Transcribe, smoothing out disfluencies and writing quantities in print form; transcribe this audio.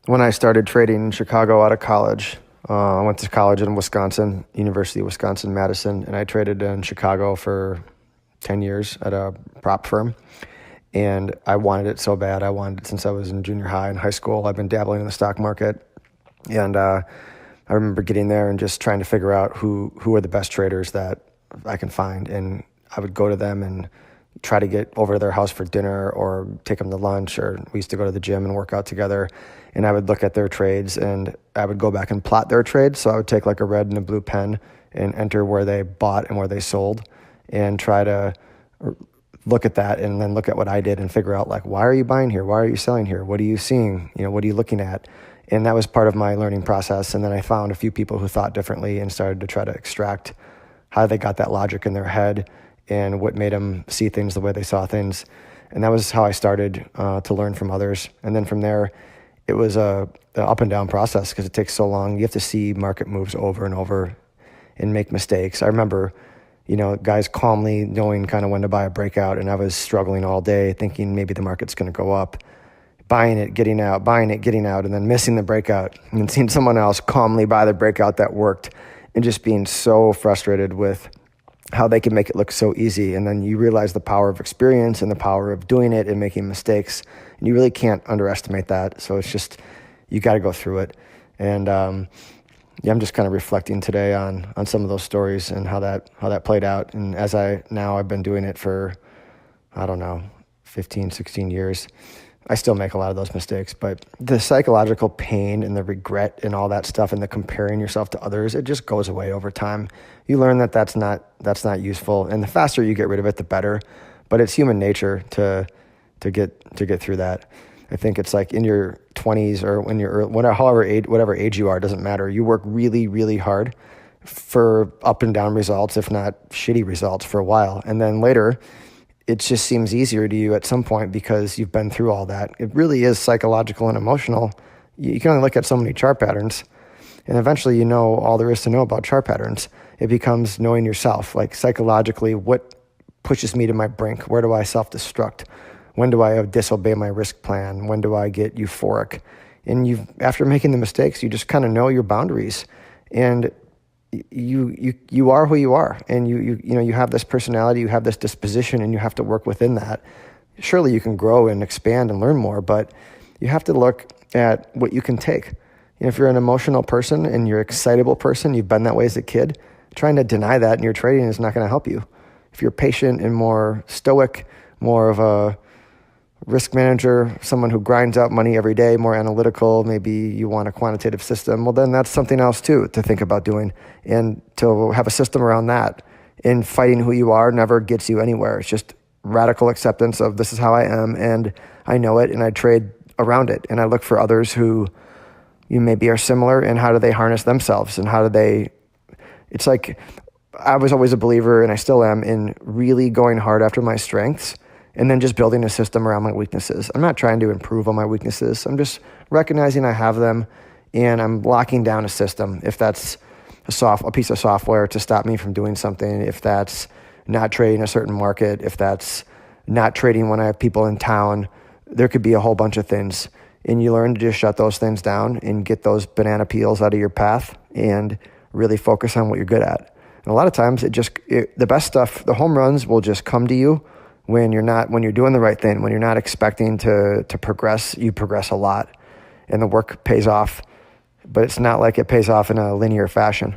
when I started trading in Chicago out of college. I went to college in Wisconsin, University of Wisconsin-Madison, and I traded in Chicago for 10 years at a prop firm. And I wanted it so bad. I wanted it since I was in junior high and high school. I've been dabbling in the stock market. And I remember getting there and just trying to figure out who are the best traders that I can find. And I would go to them and try to get over to their house for dinner or take them to lunch, or we used to go to the gym and work out together. And I would look at their trades and I would go back and plot their trades. So I would take like a red and a blue pen and enter where they bought and where they sold and try to look at that and then look at what I did and figure out, like, why are you buying here? Why are you selling here? What are you seeing? What are you looking at? And that was part of my learning process. And then I found a few people who thought differently and started to try to extract how they got that logic in their head and what made them see things the way they saw things. And that was how I started to learn from others. And then from there, it was a up and down process because it takes so long. You have to see market moves over and over and make mistakes. I remember, guys calmly knowing kind of when to buy a breakout, and I was struggling all day thinking maybe the market's going to go up, buying it, getting out, and then missing the breakout, and then seeing someone else calmly buy the breakout that worked, and just being so frustrated with how they can make it look so easy. And then you realize the power of experience and the power of doing it and making mistakes, and you really can't underestimate that. So it's just, you got to go through it. And I'm just kind of reflecting today on some of those stories and how that played out. And I've been doing it for, 15, 16 years. I still make a lot of those mistakes, but the psychological pain and the regret and all that stuff and the comparing yourself to others, it just goes away over time. You learn that that's not useful, and the faster you get rid of it, the better. But it's human nature to get through that. I think it's like in your 20s or when you're whatever age you are, doesn't matter. You work really, really hard for up and down results, if not shitty results, for a while. And then later, it just seems easier to you at some point because you've been through all that. It really is psychological and emotional. You can only look at so many chart patterns, and eventually you know all there is to know about chart patterns. It becomes knowing yourself, like psychologically, what pushes me to my brink? Where do I self-destruct? When do I disobey my risk plan? When do I get euphoric? And after making the mistakes, you just kind of know your boundaries, and you are who you are, and you have this personality, you have this disposition, and you have to work within that. Surely you can grow and expand and learn more, but you have to look at what you can take. If you're an emotional person and you're an excitable person, you've been that way as a kid, trying to deny that in your trading is not going to help you. If you're patient and more stoic, more of a risk manager, someone who grinds out money every day, more analytical, maybe you want a quantitative system, well, then that's something else too to think about doing. And to have a system around that in fighting who you are never gets you anywhere. It's just radical acceptance of this is how I am, and I know it, and I trade around it. And I look for others who maybe are similar, and how do they harness themselves, and it's like, I was always a believer, and I still am, in really going hard after my strengths and then just building a system around my weaknesses. I'm not trying to improve on my weaknesses. I'm just recognizing I have them, and I'm locking down a system. If that's a piece of software to stop me from doing something, if that's not trading a certain market, if that's not trading when I have people in town, there could be a whole bunch of things. And you learn to just shut those things down and get those banana peels out of your path and really focus on what you're good at. And a lot of times the best stuff, the home runs will just come to you when you're doing the right thing, when you're not expecting to progress. You progress a lot, and the work pays off, but it's not like it pays off in a linear fashion.